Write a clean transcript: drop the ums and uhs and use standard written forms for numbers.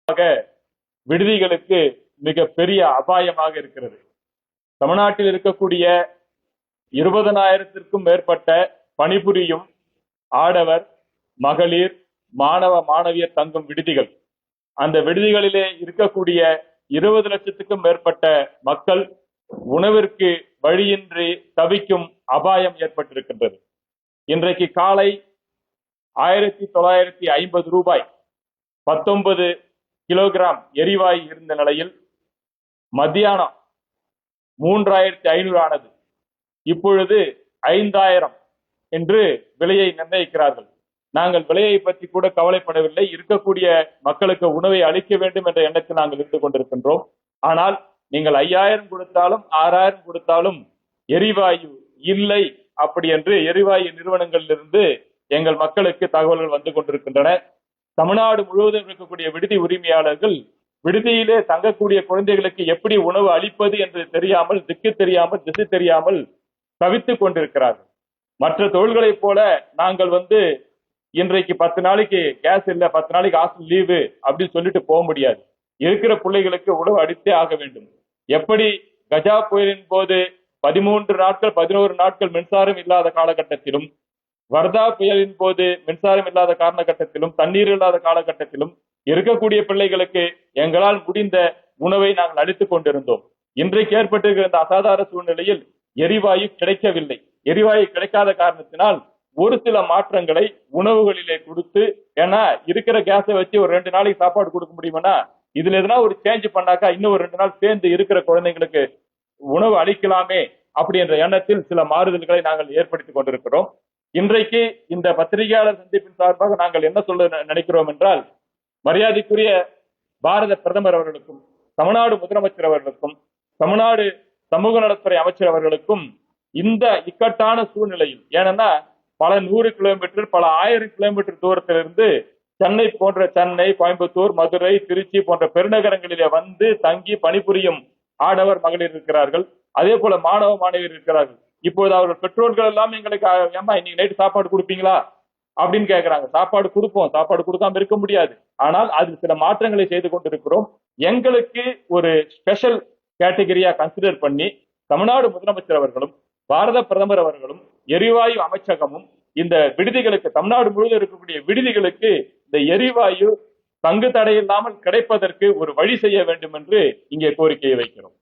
விடுதிகளுக்கு மிக பெரிய அபாயமாக இருக்கிறது. தமிழ்நாட்டில் இருக்கக்கூடிய 20,000த்திற்கும் மேற்பட்ட பணிபுரியும் ஆடவர், மகளிர், மாணவ மாணவியர் தங்கும் விடுதிகள், அந்த விடுதிகளிலே இருக்கக்கூடிய 20 லட்சத்துக்கும் மேற்பட்ட மக்கள் உணவிற்கு வழியின்றி தவிக்கும் அபாயம் ஏற்பட்டிருக்கின்றது. இன்றைக்கு காலை 1950 ரூபாய் 19 கிலோகிராம் எரிவாயு இருந்த நிலையில் மத்தியானம் 3500 ஆனது. இப்பொழுது 5000 என்று விலையை நிர்ணயிக்கிறார்கள். நாங்கள் விலையை பற்றி கூட கவலைப்படவில்லை. இருக்கக்கூடிய மக்களுக்கு உணவை அளிக்க வேண்டும் என்ற எண்ணத்தில் நாங்கள் இருந்து கொண்டிருக்கின்றோம். ஆனால் நீங்கள் 5000 கொடுத்தாலும் 6000 கொடுத்தாலும் எரிவாயு இல்லை அப்படி என்று எரிவாயு நிறுவனங்களிலிருந்து எங்கள் மக்களுக்கு தகவல்கள் வந்து கொண்டிருக்கின்றன. தமிழ்நாடு முழுவதும் இருக்கக்கூடிய விடுதி உரிமையாளர்கள் விடுதியிலே தங்கக்கூடிய குழந்தைகளுக்கு எப்படி உணவு அளிப்பது என்று தெரியாமல், திக்கு தெரியாமல், திசை தெரியாமல் தவித்துக் கொண்டிருக்கிறார்கள். மற்ற தொழில்களைப் போல நாங்கள் இன்றைக்கு 10 நாளைக்கு கேஸ் இல்ல, 10 நாளைக்கு ஹாஸ்டல் லீவு அப்படின்னு சொல்லிட்டு போக முடியாது. இருக்கிற பிள்ளைகளுக்கு உணவு அளித்தே ஆக வேண்டும். எப்படி கஜா புயலின் போது 13 நாட்கள் 11 நாட்கள் மின்சாரம் இல்லாத காலகட்டத்திலும், வர்தா புயலின் போது மின்சாரம் இல்லாத காலகட்டத்திலும், தண்ணீர் இல்லாத காலகட்டத்திலும் இருக்கக்கூடிய பிள்ளைகளுக்கு எங்களால் முடிந்த உணவை நாங்கள் அளித்துக் கொண்டிருந்தோம். இன்றைக்கு ஏற்பட்டிருக்கிற இந்த அசாதாரண சூழ்நிலையில் எரிவாயு கிடைக்கவில்லை. எரிவாயு கிடைக்காத காரணத்தினால் ஒரு சில மாற்றங்களை உணவுகளிலே கொடுத்து, ஏன்னா இருக்கிற கேஸை வச்சு ஒரு 2 நாளைக்கு சாப்பாடு கொடுக்க முடியுமானா, இதுல எதனா ஒரு சேஞ்ச் பண்ணாக்கா இன்னும் ஒரு 2 நாள் சேர்ந்து இருக்கிற குழந்தைங்களுக்கு உணவு அளிக்கலாமே அப்படி என்ற எண்ணத்தில் சில மாறுதல்களை நாங்கள் ஏற்படுத்திக் கொண்டிருக்கிறோம். இன்றைக்கு இந்த பத்திரிகையாளர் சந்திப்பின் சார்பாக நாங்கள் என்ன சொல்ல நினைக்கிறோம் என்றால், மரியாதைக்குரிய பாரத பிரதமர் அவர்களுக்கும், தமிழ்நாடு முதலமைச்சர் அவர்களுக்கும், தமிழ்நாடு சமூக நலத்துறை அமைச்சர் அவர்களுக்கும் இந்த இக்கட்டான சூழ்நிலையில், ஏனென்னா பல 100 கிலோமீட்டர், பல 1000 கிலோமீட்டர் தூரத்திலிருந்து சென்னை, கோயம்புத்தூர், மதுரை, திருச்சி போன்ற பெருநகரங்களிலே வந்து தங்கி பணிபுரியும் ஆடவர், மகளிர் இருக்கிறார்கள். அதே போல மாணவ மாணவியர் இருக்கிறார்கள். இப்போது அவர்கள் பெற்றோர்கள் எல்லாம் எங்களுக்கு ஏமா இன்னைக்கு நைட்டு சாப்பாடு கொடுப்பீங்களா அப்படின்னு கேட்கிறாங்க. சாப்பாடு கொடுப்போம், சாப்பாடு கொடுக்காம இருக்க முடியாது. ஆனால் அதில் சில மாற்றங்களை செய்து கொண்டிருக்கிறோம். எங்களுக்கு ஒரு ஸ்பெஷல் கேட்டகரியா கன்சிடர் பண்ணி தமிழ்நாடு முதலமைச்சர் அவர்களும், பாரத பிரதமர் அவர்களும், எரிவாயு அமைச்சகமும் இந்த விடுதிகளுக்கு, தமிழ்நாடு முழுவதும் இருக்கக்கூடிய விடுதிகளுக்கு இந்த எரிவாயு தங்கு தடையில்லாமல் கிடைப்பதற்கு ஒரு வழி செய்ய வேண்டும் என்று இங்கே கோரிக்கையை வைக்கிறோம்.